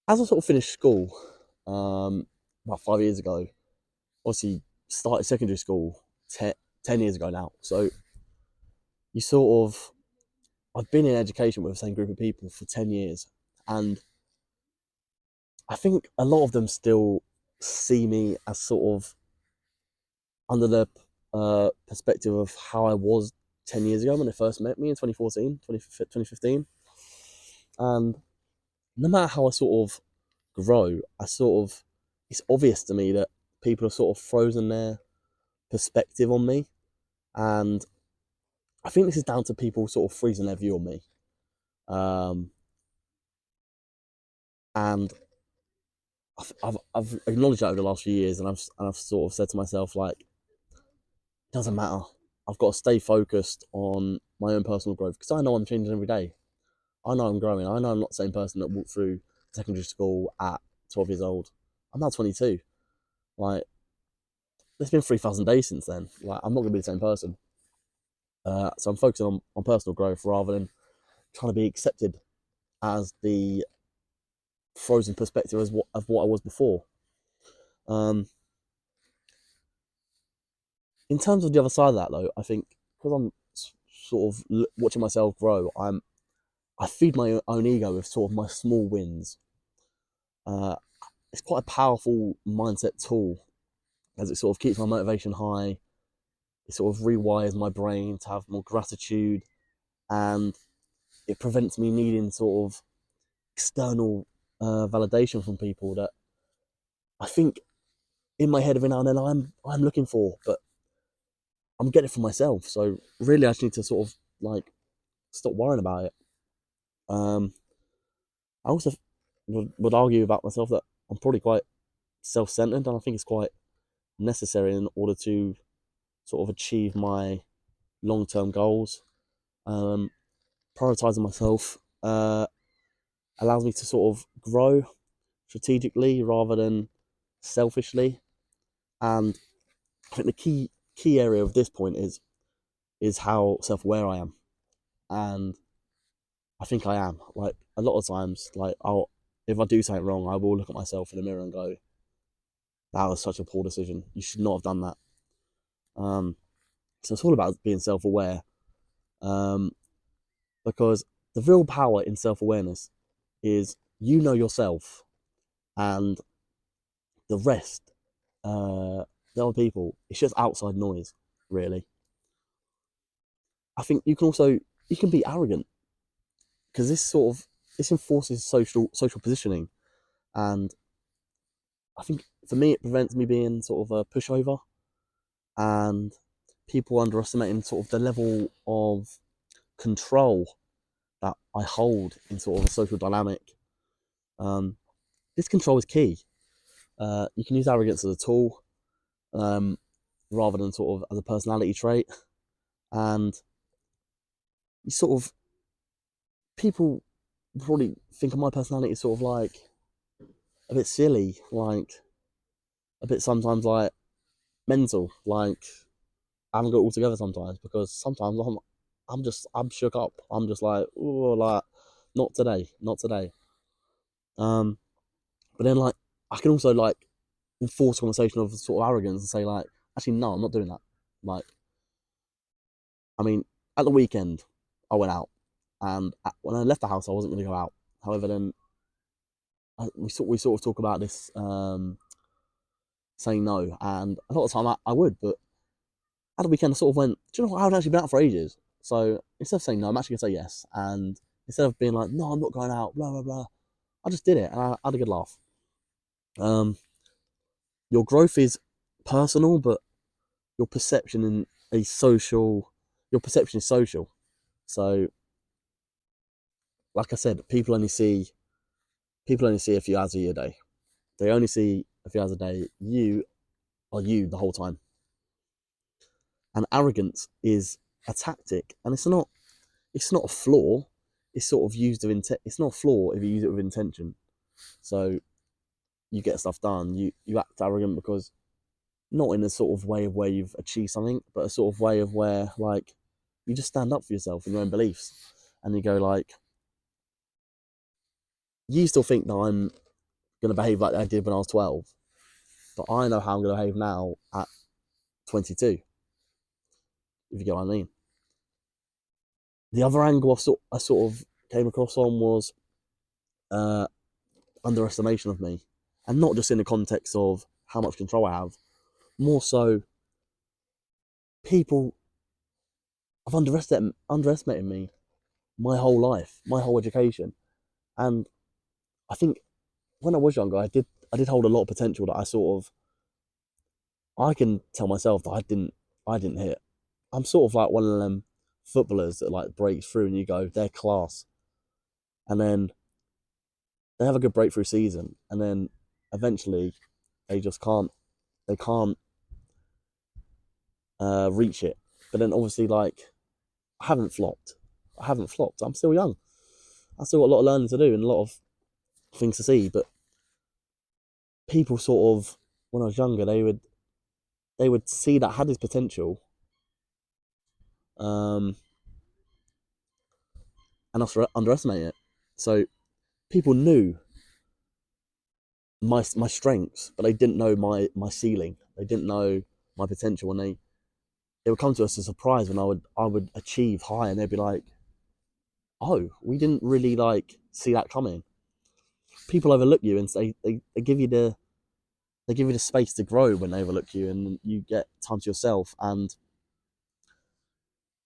as I sort of finished school, about 5 years ago, obviously started secondary school 10 years ago now. So you sort of, I've been in education with the same group of people for 10 years. And I think a lot of them still see me as sort of under the perspective of how I was 10 years ago when they first met me in 2014, 2015. And no matter how I sort of grow, it's obvious to me that people have sort of frozen their perspective on me. And I think this is down to people sort of freezing their view on me. Um, and I've acknowledged that over the last few years, and I've sort of said to myself, like, it doesn't matter. I've got to stay focused on my own personal growth because I know I'm changing every day. I know I'm growing. I know I'm not the same person that walked through secondary school at 12 years old. I'm now 22. Like, there's been 3,000 days since then. Like, I'm not going to be the same person. So I'm focusing on personal growth rather than trying to be accepted as the frozen perspective as of what I was before. Um, in terms of the other side of that, though, I think because I'm sort of watching myself grow, I feed my own ego with sort of my small wins. Uh, it's quite a powerful mindset tool as it sort of keeps my motivation high. It sort of rewires my brain to have more gratitude, and it prevents me needing sort of external validation from people that I think in my head every now and then I'm looking for, but I'm getting it for myself. So really, I just need to sort of like stop worrying about it. Um, I also would argue about myself that I'm probably quite self-centered, and I think it's quite necessary in order to sort of achieve my long-term goals. Um, Prioritizing myself allows me to sort of grow strategically rather than selfishly. And I think the key area of this point is how self-aware I am. And I think I am. Like a lot of times, like I'll if I do something wrong, I will look at myself in the mirror and go, "That was such a poor decision. You should not have done that." Um, so it's all about being self-aware, um, because the real power in self-awareness is you know yourself, and the rest, the other people, it's just outside noise, really. I think you can be arrogant because this enforces social positioning, and I think for me it prevents me being sort of a pushover, and people underestimating sort of the level of control that I hold in sort of a social dynamic. Um, this control is key. You can use arrogance as a tool, um, rather than sort of as a personality trait, and you sort of people probably think of my personality as sort of like a bit silly, like a bit sometimes like mental, like I haven't got it all together sometimes because sometimes I'm shook up. I'm just like, oh, like not today, not today. Um, but then like I can also like enforce conversation of sort of arrogance and say like, actually no, I'm not doing that. Like, I mean, at the weekend I went out, and when I left the house I wasn't going to go out. However, then we sort of talk about this saying no, and a lot of the time I would, but at the weekend I sort of went, do you know what? I haven't actually been out for ages. So instead of saying no, I'm actually gonna say yes. And instead of being like, no, I'm not going out, blah blah blah, I just did it and I had a good laugh. Um, your growth is personal, but your perception in a social, your perception is social. So, like I said, people only see a few hours of your day. They only see a few hours a day. You are you the whole time. And arrogance is a tactic, and it's not a flaw. It's sort of used of intent. It's not a flaw if you use it with intention. So you get stuff done. You act arrogant because not in a sort of way of where you've achieved something, but a sort of way of where like you just stand up for yourself and your own beliefs, and you go like, you still think that going to behave like I did when I was 12, but I know how I'm going to behave now at 22, if you get what I mean. The other angle I sort of came across on was uh, underestimation of me, and not just in the context of how much control I have, more so people have underestimated me my whole life, my whole education, and I think when I was younger, I did hold a lot of potential that I can tell myself that I didn't hit. I'm sort of like one of them footballers that like breaks through and you go, they're class. And then they have a good breakthrough season and then eventually they just can't reach it. But then obviously like I haven't flopped. I haven't flopped. I'm still young. I still got a lot of learning to do and a lot of things to see. But people sort of when I was younger, they would see that I had this potential. Um and underestimate it. So people knew my strengths, but they didn't know my ceiling. They didn't know my potential, and they would come to us as a surprise when I would achieve high, and they'd be like, "Oh, we didn't really like see that coming." People overlook you, and they give you the space to grow when they overlook you, and you get time to yourself, and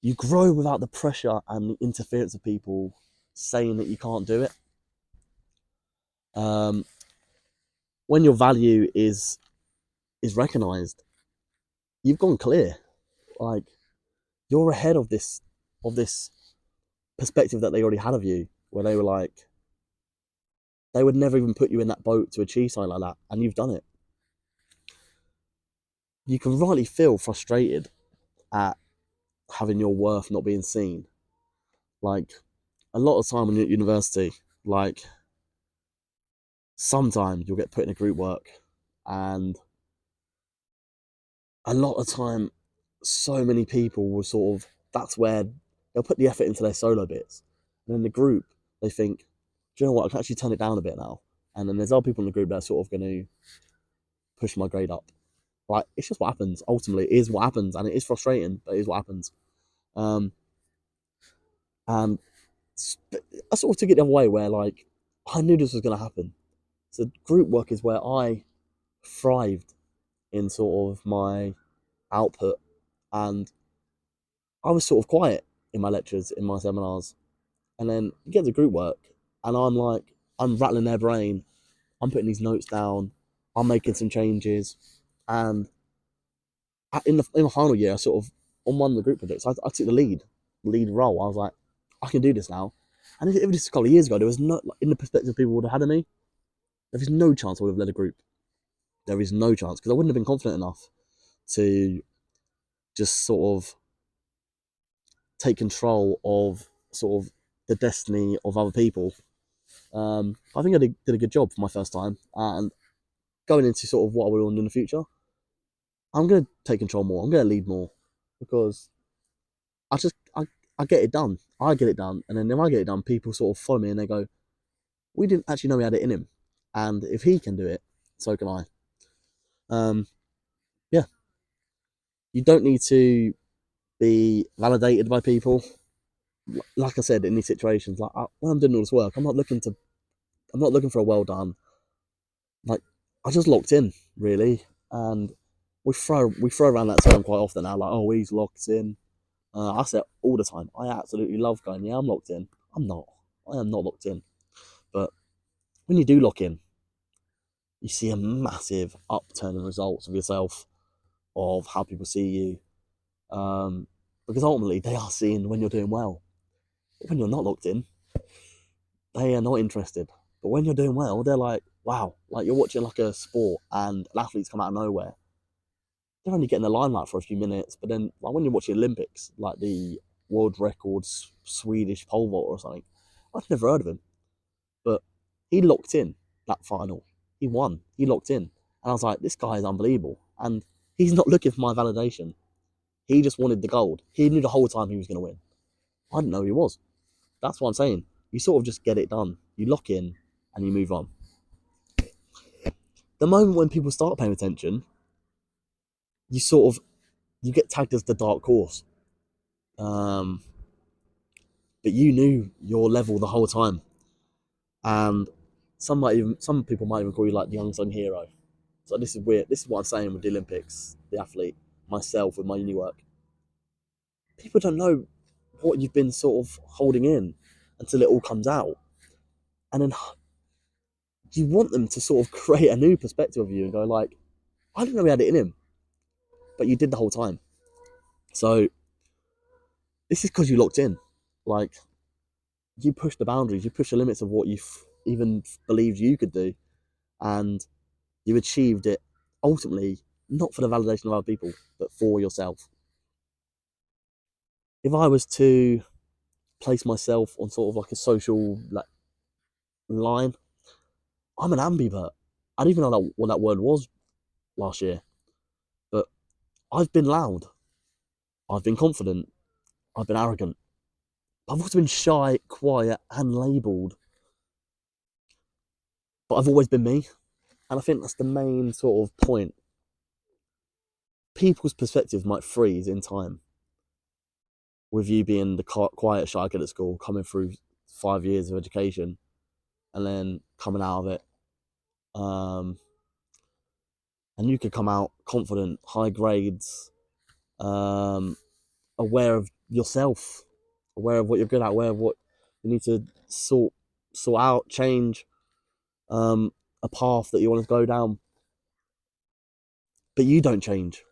you grow without the pressure and the interference of people saying that you can't do it. Um, when your value is recognized, you've gone clear. Like you're ahead of this perspective that they already had of you, where they were like, they would never even put you in that boat to achieve something like that, and you've done it. You can rightly feel frustrated at having your worth not being seen. Like a lot of time when you're at university, like sometimes you'll get put in a group work, and a lot of time, so many people will sort of that's where they'll put the effort into their solo bits, and in the group they think, do you know what? I can actually turn it down a bit now. And then there's other people in the group that are sort of going to push my grade up. Like it's just what happens. Ultimately, it is what happens, and it is frustrating, but it is what happens. Um, and I sort of took it the other way, where like I knew this was going to happen. So group work is where I thrived in sort of my output, and I was sort of quiet in my lectures, in my seminars, and then you get to group work, and I'm rattling their brain, I'm putting these notes down, I'm making some changes, and in the final year, I sort of on one of the group projects, I took the lead role. I was like, I can do this now. And if this was a couple of years ago, there was no like, in the perspective people would have had of me, there is no chance I would have led a group. There is no chance because I wouldn't have been confident enough to just sort of take control of sort of the destiny of other people. I think I did a good job for my first time, and going into sort of what I would want to do in the future, I'm going to take control more. I'm going to lead more because I just I get it done. I get it done, and then if I get it done, people sort of follow me and they go, "We didn't actually know he had it in him, and if he can do it, so can I." Um, yeah, you don't need to be validated by people. Like I said, in these situations, like when I'm doing all this work, I'm not looking for a well done. Like I just locked in really, and we throw around that term quite often now. Like, oh, he's locked in. I say it all the time. I absolutely love going, yeah, I'm locked in. I'm not. I am not locked in. But when you do lock in, you see a massive upturn in results of yourself, of how people see you. Because ultimately, they are seeing when you're doing well. When you're not locked in, they are not interested. But when you're doing well, they're like, wow, like you're watching like a sport and an athlete's come out of nowhere. They're only getting the limelight for a few minutes, but then like when you're watching Olympics, like the world record Swedish pole vault or something, I've never heard of him, but he locked in that final. He won. He locked in, and I was like, this guy is unbelievable. And he's not looking for my validation. He just wanted the gold. He knew the whole time he was going to win. I didn't know who he was. That's what I'm saying. You sort of just get it done. You lock in, and you move on. The moment when people start paying attention, you sort of you get tagged as the dark horse. Um, but you knew your level the whole time, and some people might even call you like the unsung hero. So this is weird. This is what I'm saying with the Olympics, the athlete, myself with my uni work. People don't know what you've been sort of holding in until it all comes out, and then you want them to sort of create a new perspective of you and go like, I didn't know he had it in him, but you did the whole time. So this is because you locked in. Like, you pushed the boundaries, you pushed the limits of what you even believed you could do, and you achieved it ultimately not for the validation of other people, but for yourself. If I was to place myself on sort of like a social like line, I'm an ambivert. I didn't even know what that word was last year, but I've been loud, I've been confident, I've been arrogant. I've also been shy, quiet, and labelled, but I've always been me. And I think that's the main sort of point. People's perspective might freeze in time with you being the quiet, shy kid at school, coming through 5 years of education, and then coming out of it. And you could come out confident, high grades, um, aware of yourself, aware of what you're good at, aware of what you need to sort out, change, a path that you want to go down. But you don't change.